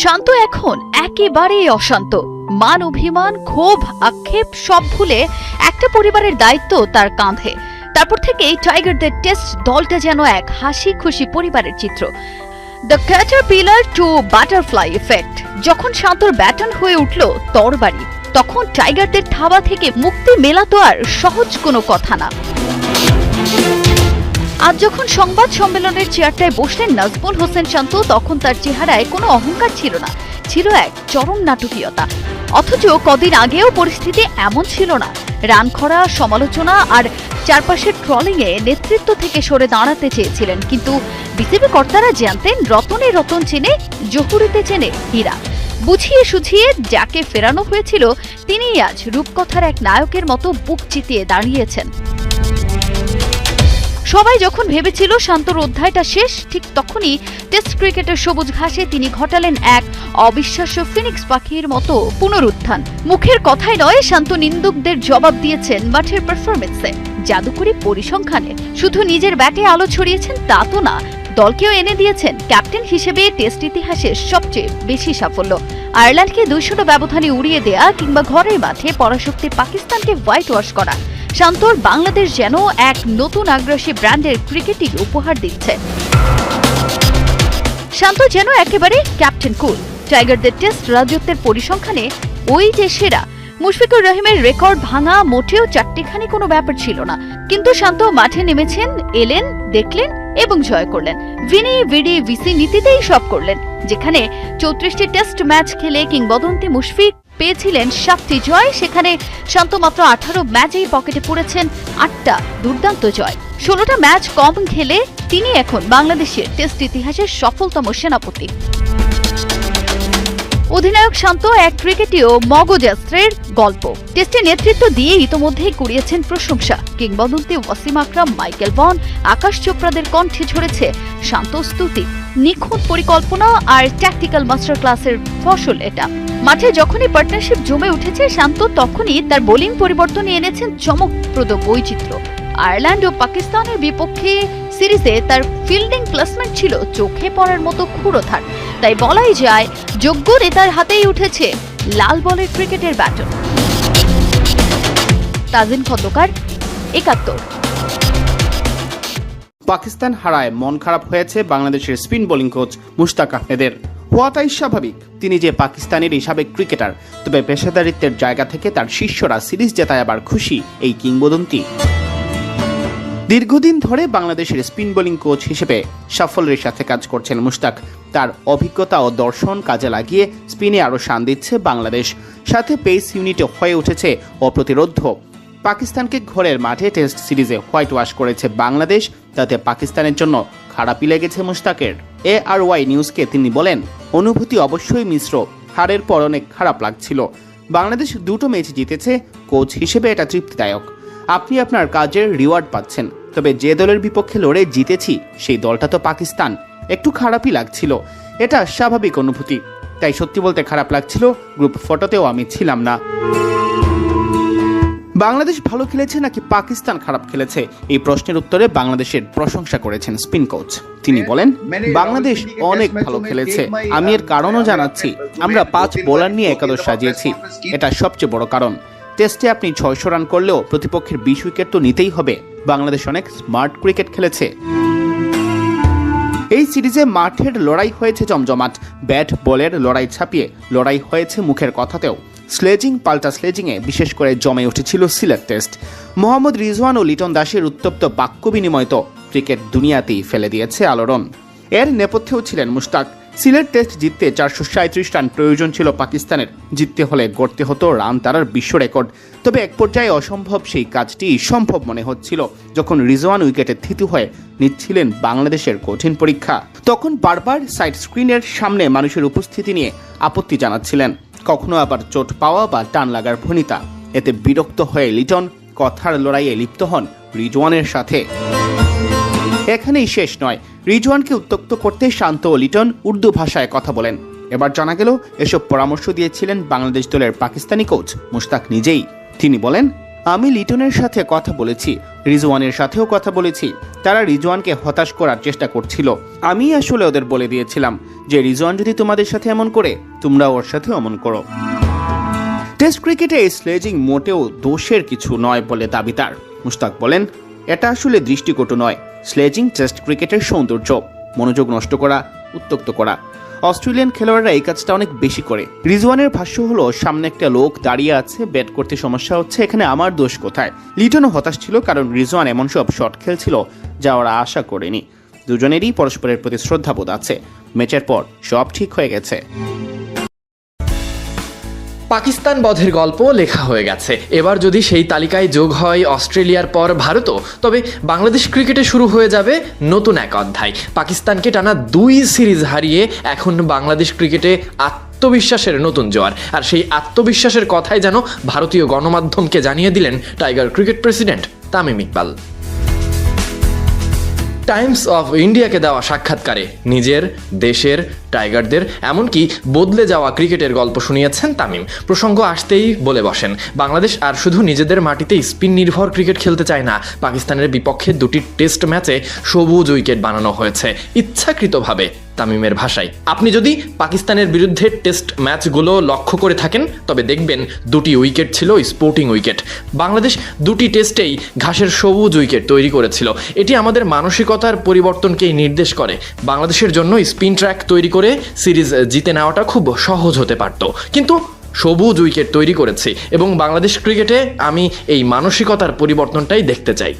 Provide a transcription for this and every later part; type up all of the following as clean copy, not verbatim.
শান্ত এখন একেবারেই অশান্ত। মান অভিমান, ক্ষোভ, আক্ষেপ সব ভুলে একটা পরিবারের দায়িত্ব তার কাঁধে। তারপর থেকেই টাইগারদের টেস্ট দলটা যেন এক হাসি খুশি পরিবারের চিত্র। The caterpillar to butterfly effect. যখন শান্তর ব্যাটন হয়ে উঠল তরবারি, তখন টাইগারদের থাবা থেকে মুক্তি মেলা তো আর সহজ কোনো কথা না। আজ যখন সংবাদ সম্মেলনের চেয়ারটায় বসলেন নাজমুল হোসেন শান্ত, তখন তার চেহারায় কোনো অহংকার ছিল না, ছিল এক চরম নাটকীয়তা। অথচ কদিন আগেও পরিস্থিতি এমন ছিল না। রান খরা, সমালোচনা আর চারপাশের ট্রলিংয়ে নেতৃত্ব থেকে সরে দাঁড়াতে চেয়েছিলেন, কিন্তু বিসিবি কর্তারা জানতেন রতনে রতন চেনে, জহুরিতে চেনে হীরা। বুঝিয়ে সুঝিয়ে যাকে ফেরানো হয়েছিল তিনিই আজ রূপকথার এক নায়কের মতো বুক চিতিয়ে দাঁড়িয়েছেন। সবাই যখন ভেবেছিল শান্তর অধ্যায়টা শেষ, ঠিক তখনই টেস্ট ক্রিকেটের সবুজ ঘাসে তিনি ঘটালেন এক অবিশ্বাস্য ফিনিক্স পাখির মতো পুনরুত্থান। মুখের কথাই নয়, শান্ত নিন্দুকদের জবাব দিয়েছেন মাঠের পারফরমেন্সে, জাদুকরি পরিসংখ্যানে। শুধু নিজের ব্যাটে আলো ছড়িয়েছেন তা তো না, দলকেও এনে দিয়েছেন ক্যাপ্টেন হিসেবে টেস্ট ইতিহাসের সবচেয়ে বেশি সাফল্য। আয়ারল্যান্ডকে 200 ব্যবধানে উড়িয়ে দেয়া কিংবা ঘরের মাঠে পরাশক্তি পাকিস্তানকে হোয়াইট ওয়াশ করা। শান্তর বাংলাদেশ যেন এক নতুন আগ্রাসী ব্র্যান্ডের ক্রিকেটই উপহার দিচ্ছে। শান্ত যেন একেবারে ক্যাপ্টেন কুল। টাইগারদের টেস্ট রাজত্বের পরিসংখ্যানে ওই যে সেরা। মুশফিকুর রহিমের রেকর্ড ভাঙা মোটেও চারটিখানি কোনো ব্যাপার ছিল না, কিন্তু শান্ত মাঠে নেমেছেন, এলেন, দেখলেন এবং জয় করলেন। ভিনি ভিডি ভিসি নীতিতেই সব করলেন। যেখানে 34টি টেস্ট ম্যাচ খেলে কিংবদন্তি মুশফিক পেয়েছিলেন 7টি জয়, সেখানে শান্ত মাত্র 18 ম্যাচেই পকেটে পড়েছেন 8টা দুর্দান্ত জয়। 16টা ম্যাচ কম খেলে তিনি এখন বাংলাদেশের টেস্ট ইতিহাসের সফলতম সেনাপতি। অধিনায়ক শান্ত এক ক্রিকেটীয় মগজাস্ত্রের গল্প। টেস্টে নেতৃত্ব দিয়ে ইতোমধ্যেই কুড়িয়েছেন প্রশংসা। কিংবদন্তি ওয়াসিম আকরাম, মাইকেল ভন, আকাশ চোপড়াদের কণ্ঠে ঝরেছে শান্ত স্তুতি। নিখুঁত পরিকল্পনা আর ট্যাকটিক্যাল মাস্টার ক্লাসের ফসল এটা। মাঠে যখনই পার্টনারশিপ জমে উঠেছে শান্ত, তখনই তার বোলিং পরিবর্তনে এনেছেন চমকপ্রদ বৈচিত্র্য। আয়ারল্যান্ড ও পাকিস্তানের বিপক্ষে সিরিজে তার ফিল্ডিং প্লেসমেন্ট ছিল চোখে পড়ার মতো ক্ষুরোধার। তাই বলাই যায় যোগ্য নেতার হাতেই উঠেছে লাল বলের ক্রিকেটের ব্যাটন। তাজিন খন্দকার, ৭১। পাকিস্তান হারায় মন খারাপ হয়েছে বাংলাদেশের স্পিন বোলিং কোচ মুশতাক আহমেদের। হওয়াটাই স্বাভাবিক। তিনি যে পাকিস্তানের সাবেক ক্রিকেটার, তবে পেশাদারিত্বের জায়গা থেকে তার শিষ্যরা সিরিজ জেতায় আবার খুশি এই কিংবদন্তি। দীর্ঘদিন ধরে বাংলাদেশের স্পিন বোলিং কোচ হিসেবে সাফল্যের সাথে কাজ করছেন মুশতাক। তার অভিজ্ঞতা ও দর্শন কাজে লাগিয়ে স্পিনে আরও শান দিচ্ছে বাংলাদেশ। সাথে পেস ইউনিটে হয়ে উঠেছে অপ্রতিরোধ্য। পাকিস্তানকে ঘরের মাঠে টেস্ট সিরিজে হোয়াইট ওয়াশ করেছে বাংলাদেশ, তাতে পাকিস্তানের জন্য খারাপই লেগেছে মুশতাকের। ARY নিউজকে তিনি বলেন, অনুভূতি অবশ্যই মিশ্র। হারের পর অনেক খারাপ লাগছিল। বাংলাদেশ 2টো ম্যাচ জিতেছে, কোচ হিসেবে এটা তৃপ্তিদায়ক। আপনি আপনার কাজের রিওয়ার্ড পাচ্ছেন। তবে যে দলের বিপক্ষে লড়ে জিতেছি সেই দলটা তো পাকিস্তান, একটু খারাপই লাগছিল। এটা স্বাভাবিক অনুভূতি। তাই সত্যি বলতে খারাপ লাগছিল। গ্রুপ ফটোতেও আমি ছিলাম না। বাংলাদেশ ভালো খেলেছে নাকি পাকিস্তান খারাপ খেলেছে, এই প্রশ্নের উত্তরে বাংলাদেশের প্রশংসা করেছেন স্পিন কোচ। তিনি বলেন, বাংলাদেশ অনেক ভালো খেলেছে। আমি এর কারণও জানাচ্ছি। আমরা 5 বোলার নিয়ে একাদশ সাজিয়েছি, এটা সবচেয়ে বড় কারণ। টেস্টে আপনি 600 রান করলেও প্রতিপক্ষের 20 উইকেট তো নিতেই হবে। বাংলাদেশ অনেক স্মার্ট ক্রিকেট খেলেছে। এই সিরিজে মাঠের লড়াই হয়েছে জমজমাট। ব্যাট বলের লড়াই ছাপিয়ে লড়াই হয়েছে মুখের কথাতেও। স্লেজিং পাল্টা স্লেজিংয়ে বিশেষ করে জমে উঠেছিল সিলেট টেস্ট। মোহাম্মদ রিজওয়ান ও লিটন দাসের উত্তপ্ত বাক্য বিনিময় তো ক্রিকেট দুনিয়াতেই ফেলে দিয়েছে আলোড়ন। এর নেপথ্যেও ছিলেন মুশতাক। সিলেট টেস্ট জিততে 437 রান প্রয়োজন ছিল পাকিস্তানের। জিততে হলে গড়তে হতো রান তারার বিশ্ব রেকর্ড। তবে এক পর্যায়ে অসম্ভব সেই কাজটি সম্ভব মনে হচ্ছিল যখন রিজওয়ান উইকেটে থিতু হয়ে নিচ্ছিলেন বাংলাদেশের কঠিন পরীক্ষা। তখন বারবার সাইড স্ক্রিনের সামনে মানুষের উপস্থিতি নিয়ে আপত্তি জানাচ্ছিলেন, কখনো আবার চোট পাওয়া বা টান লাগার ভনিতা। এতে বিরক্ত হয়ে লিটন কথার লড়াইয়ে লিপ্ত হন রিজওয়ানের সাথে। এখানেই শেষ নয়। রিজওয়ানকে উত্ত্যক্ত করতে শান্ত ও লিটন উর্দু ভাষায় কথা বলেন। এবার জানা গেল এসব পরামর্শ দিয়েছিলেন বাংলাদেশ দলের পাকিস্তানি কোচ মুশতাক নিজেই। তিনি বলেন, আমি লিটনের সাথে কথা বলেছি, রিজওয়ানের সাথেও কথা বলেছি। তারা রিজওয়ানকে হতাশ করার চেষ্টা করছিল। আমি আসলে ওদের বলে দিয়েছিলাম যে রিজওয়ান যদি তোমাদের সাথে এমন করে, তোমরা ওর সাথে এমন করো। টেস্ট ক্রিকেটে এই স্লেজিং মোটেও দোষের কিছু নয় বলে দাবি তার। মুশতাক বলেন, এটা আসলে দৃষ্টিকটু নয়। স্লেজিং টেস্ট ক্রিকেটের সৌন্দর্য, মনোযোগ নষ্ট করা, উত্ত্যক্ত করা। অস্ট্রেলিয়ান খেলোয়াড়রা এই কাজটা অনেক বেশি করে। রিজওয়ানের ভাষ্য হলো, সামনে একটা লোক দাঁড়িয়ে আছে, ব্যাট করতে সমস্যা হচ্ছে, এখানে আমার দোষ কোথায়? লিটনও হতাশ ছিল, কারণ রিজওয়ান এমন সব শট খেলছিল যা ওরা আশা করেনি। দুজনেরই পরস্পরের প্রতি শ্রদ্ধাবোধ আছে। ম্যাচের পর সব ঠিক হয়ে গেছে। পাকিস্তান বধের গল্প লেখা হয়ে গেছে। এবার যদি সেই তালিকায় যোগ হয় অস্ট্রেলিয়ার পর ভারতও, তবে বাংলাদেশ ক্রিকেটে শুরু হয়ে যাবে নতুন এক অধ্যায়। পাকিস্তানকে টানা 2 সিরিজ হারিয়ে এখন বাংলাদেশ ক্রিকেটে আত্মবিশ্বাসের নতুন জোয়ার। আর সেই আত্মবিশ্বাসের কথাই যেন ভারতীয় গণমাধ্যমকে জানিয়ে দিলেন tiger cricket president Tamim Iqbal. Times of ইন্ডিয়াকে দেওয়া সাক্ষাৎকারে নিজের, দেশের, টাইগারদের, এমনকি বদলে যাওয়া ক্রিকেটের গল্প শুনিয়েছেন তামিম। প্রসঙ্গ আসতেই বলে বসেন, বাংলাদেশ আর শুধু নিজেদের মাটিতেই স্পিন নির্ভর ক্রিকেট খেলতে চায় না। পাকিস্তানের বিপক্ষে 2টি টেস্ট ম্যাচে সবুজ উইকেট বানানো হয়েছে ইচ্ছাকৃতভাবে। তামিমের ভাষায়, আপনি যদি পাকিস্তানের বিরুদ্ধে টেস্ট ম্যাচগুলো লক্ষ্য করে থাকেন তবে দেখবেন 2টি উইকেট ছিল স্পোর্টিং উইকেট। বাংলাদেশ 2টি টেস্টেই ঘাসের সবুজ উইকেট তৈরি করেছিল। এটি আমাদের মানসিকতার পরিবর্তনকেই নির্দেশ করে। বাংলাদেশের জন্য স্পিন ট্র্যাক তৈরি করে সিরিজ জিতে নেওয়াটা খুব সহজ হতে পারত, কিন্তু সবুজ উইকেট তৈরি করেছি এবং বাংলাদেশ ক্রিকেটে আমি এই মানসিকতার পরিবর্তনটাই দেখতে চাই।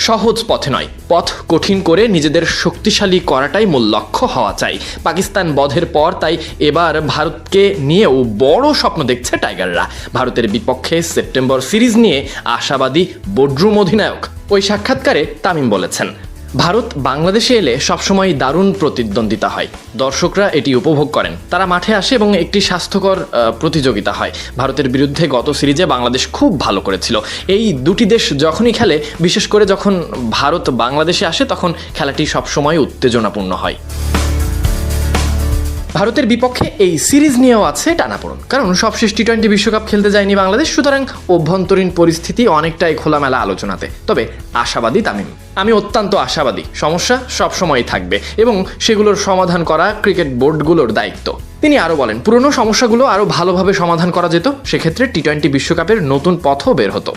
সহজ পথে নয়, পথ কঠিন করে নিজেদের শক্তিশালী করাটাই মূল লক্ষ্য হওয়া চাই। পাকিস্তান বধের পর তাই এবার ভারতকে নিয়েও বড় স্বপ্ন দেখছে টাইগাররা। ভারতের বিপক্ষে সেপ্টেম্বর সিরিজ নিয়ে আশাবাদী বোর্ডরুম অধিনায়ক। ওই সাক্ষাৎকারে তামিম বলেছেন, ভারত বাংলাদেশে এলে সবসময় দারুণ প্রতিদ্বন্দ্বিতা হয়। দর্শকরা এটি উপভোগ করেন, তারা মাঠে আসে এবং একটি স্বাস্থ্যকর প্রতিযোগিতা হয়। ভারতের বিরুদ্ধে গত সিরিজে বাংলাদেশ খুব ভালো করেছিল। এই 2টি দেশ যখনই খেলে, বিশেষ করে যখন ভারত বাংলাদেশে আসে, তখন খেলাটি সবসময় উত্তেজনাপূর্ণ হয়। ভারতের বিপক্ষে এই সিরিজ নিয়েও আছে টানাপোড়েন, কারণ সবশেষ টি-20 বিশ্বকাপ খেলতে যায়নি বাংলাদেশ। সুতরাং অভ্যন্তরীণ পরিস্থিতি অনেকটাই খোলামেলা আলোচনাতে। তবে আশাবাদী তামিম, আমি অত্যন্ত আশাবাদী। সমস্যা সবসময়ই থাকবে এবং সেগুলোর সমাধান করা ক্রিকেট বোর্ডগুলোর দায়িত্ব। তিনি আরও বলেন, পুরনো সমস্যাগুলো আরও ভালোভাবে সমাধান করা যেত, সেক্ষেত্রে টি-20 বিশ্বকাপের নতুন পথও বের হতো।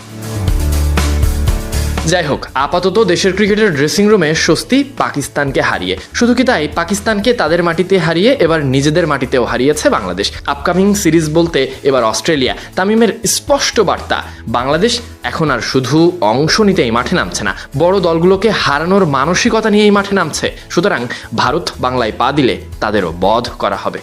যাই হোক, আপাতত দেশের ক্রিকেটের ড্রেসিং রুমে স্বস্তি পাকিস্তানকে হারিয়ে। শুধু কি তাই, পাকিস্তানকে তাদের মাটিতে হারিয়ে এবার নিজেদের মাটিতেও হারিয়েছে বাংলাদেশ। আপকামিং সিরিজ বলতে এবার অস্ট্রেলিয়া। তামিমের স্পষ্ট বার্তা, বাংলাদেশ এখন আর শুধু অংশ নিতেই মাঠে নামছে না, বড় দলগুলোকে হারানোর মানসিকতা নিয়েই মাঠে নামছে। সুতরাং ভারত বাংলায় পা দিলে তাদেরও বধ করা হবে।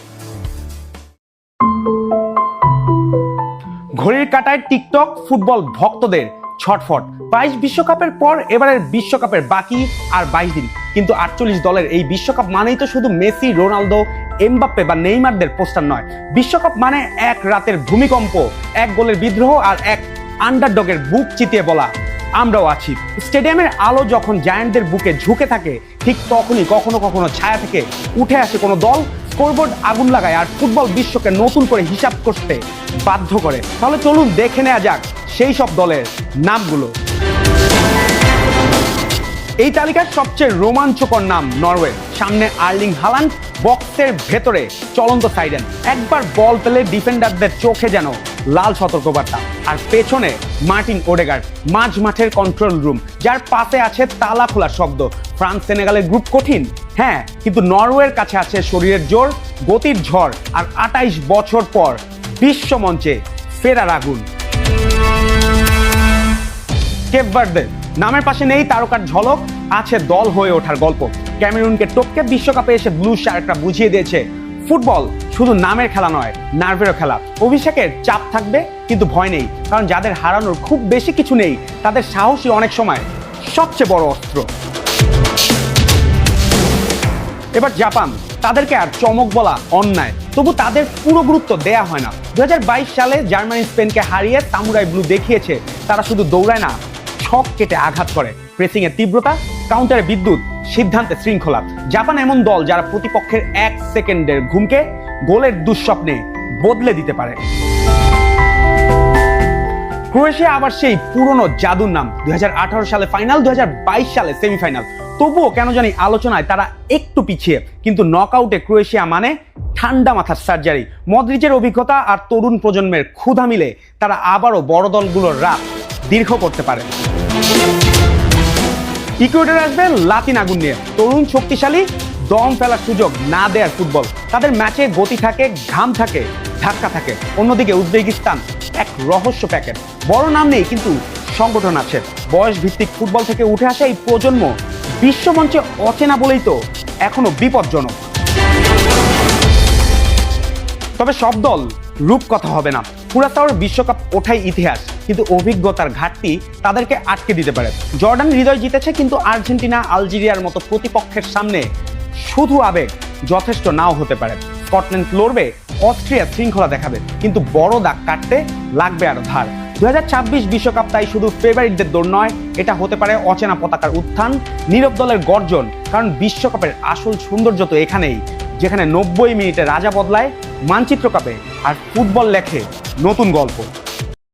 ঘড়ির কাঁটায় টিকটক ফুটবল ভক্তদের ছটফট। 22 বিশ্বকাপের পর এবারের বিশ্বকাপের বাকি আর 22 দিন, কিন্তু 48 দলের এই বিশ্বকাপ মানেই তো শুধু মেসি, রোনালদো, এমবাপ্পে বা নেইমারদের পোস্টার নয়। বিশ্বকাপ মানে এক রাতের ভূমিকম্প, এক গোলের বিদ্রোহ আর এক আন্ডারডগের বুক চিতিয়ে বলা আমরাও আছি। স্টেডিয়ামের আলো যখন জায়ান্টদের বুকে ঝুঁকে থাকে, ঠিক তখনই কখনো কখনো ছায়া থেকে উঠে আসে কোনো দল, স্কোরবোর্ড আগুন লাগায় আর ফুটবল বিশ্বকে নতুন করে হিসাব করতে বাধ্য করে। তাহলে চলুন দেখে নেওয়া যাক সেই সব দলের নামগুলো। এই তালিকার সবচেয়ে রোমাঞ্চকর নাম নরওয়ে। সামনে আর্লিং হালান্ড, বক্সের ভেতরে চলন্ত সাইডেন। একবার বল পেলে ডিফেন্ডারদের চোখে যেন লাল সতর্কবার্তা। আর পেছনে মার্টিন ওডেগার্ড, মাঝ মাঠের কন্ট্রোল রুম, যার পাশে আছে তালা খোলার শব্দ। ফ্রান্স সেনেগালের গ্রুপ কঠিন, হ্যাঁ, কিন্তু নরওয়ের কাছে আছে শরীরের জোর, গতির ঝড় আর 28 বছর পর বিশ্ব মঞ্চে ফেরার আগুন। কেপ ভার্দে, নামের পাশে নেই তারকার ঝলক, আছে দল হয়ে ওঠার গল্প। ক্যামেরুনকে টপকে বিশ্বকাপে এসে ব্লু শার্করা বুঝিয়ে দিয়েছে ফুটবল শুধু নামের খেলা নয়, নার্ভেরও খেলা। অভিষেকের চাপ থাকবে কিন্তু ভয় নেই, কারণ যাদের হারানোর খুব বেশি কিছু নেই, তাদের সাহসী অনেক সময় সবচেয়ে বড় অস্ত্র। এবার জাপান, তাদেরকে আর চমক বলা অন্যায়, তবু তাদের পুরো গুরুত্ব দেয়া হয় না। 2022 সালে জার্মানি স্পেনকে হারিয়ে সামুরাই ব্লু দেখিয়েছে তারা শুধু দৌড়ায় না, ছক কেটে আঘাত করে। প্রেসিং এর তীব্রতা, কাউন্টারে বিদ্যুৎ, সিদ্ধান্তে শৃঙ্খলা। জাপান এমন দল যারা প্রতিপক্ষের 1 সেকেন্ডের ঘুমকে গোলের দুঃস্বপ্নে বদলে দিতে পারে। ক্রোয়েশিয়া আবার সেই পুরনো জাদুর নাম। 2018 সালে ফাইনাল, 2022 সালে সেমিফাইনাল। তবুও কেন জানি আলোচনায় তারা একটু পিছিয়ে, কিন্তু নকআউটে ক্রোয়েশিয়া মানে ঠান্ডা মাথার সার্জারি। মদ্রিচের অভিজ্ঞতা আর তরুণ প্রজন্মের ক্ষুধা মিলে তারা আবারও বড় দলগুলোর রাত দীর্ঘ করতে পারে। ইকুয়েডর আসবে লাতিন আগুন নিয়ে, তরুণ শক্তিশালী, দম ফেলার সুযোগ না দেয়ার ফুটবল। তাদের ম্যাচে গতি থাকে, ঘাম থাকে, ধাক্কা থাকে। অন্যদিকে উজবেকিস্তান এক রহস্য প্যাকেট, বড় নাম নেই কিন্তু সংগঠন আছে। বয়স ভিত্তিক ফুটবল থেকে উঠে আসা এই প্রজন্ম বিশ্বমঞ্চে অচেনা বলেই তো এখনো বিপজ্জনক। তবে সব দল রূপকথা হবে না। কুরাতাওর বিশ্বকাপ ওঠাই ইতিহাস, কিন্তু অভিজ্ঞতার ঘাটতি তাদেরকে আটকে দিতে পারে। জর্ডান হৃদয় জিতেছে, কিন্তু আর্জেন্টিনা, আলজেরিয়ার মতো প্রতিপক্ষের সামনে শুধু আবেগ যথেষ্ট নাও হতে পারে। স্কটল্যান্ড লড়বে, অস্ট্রিয়া শৃঙ্খলা দেখাবে, কিন্তু বড় দাগ কাটতে লাগবে আরো ধার। 2026 বিশ্বকাপ তাই শুধু ফেভারিটদের দৌড় নয়, এটা হতে পারে অচেনা পতাকার উত্থান, নীরব দলের গর্জন। কারণ বিশ্বকাপের আসল সৌন্দর্য তো এখানেই, যেখানে 90 মিনিটে রাজা বদলায়, মানচিত্র কাঁপে আর ফুটবল লেখে নতুন গল্প।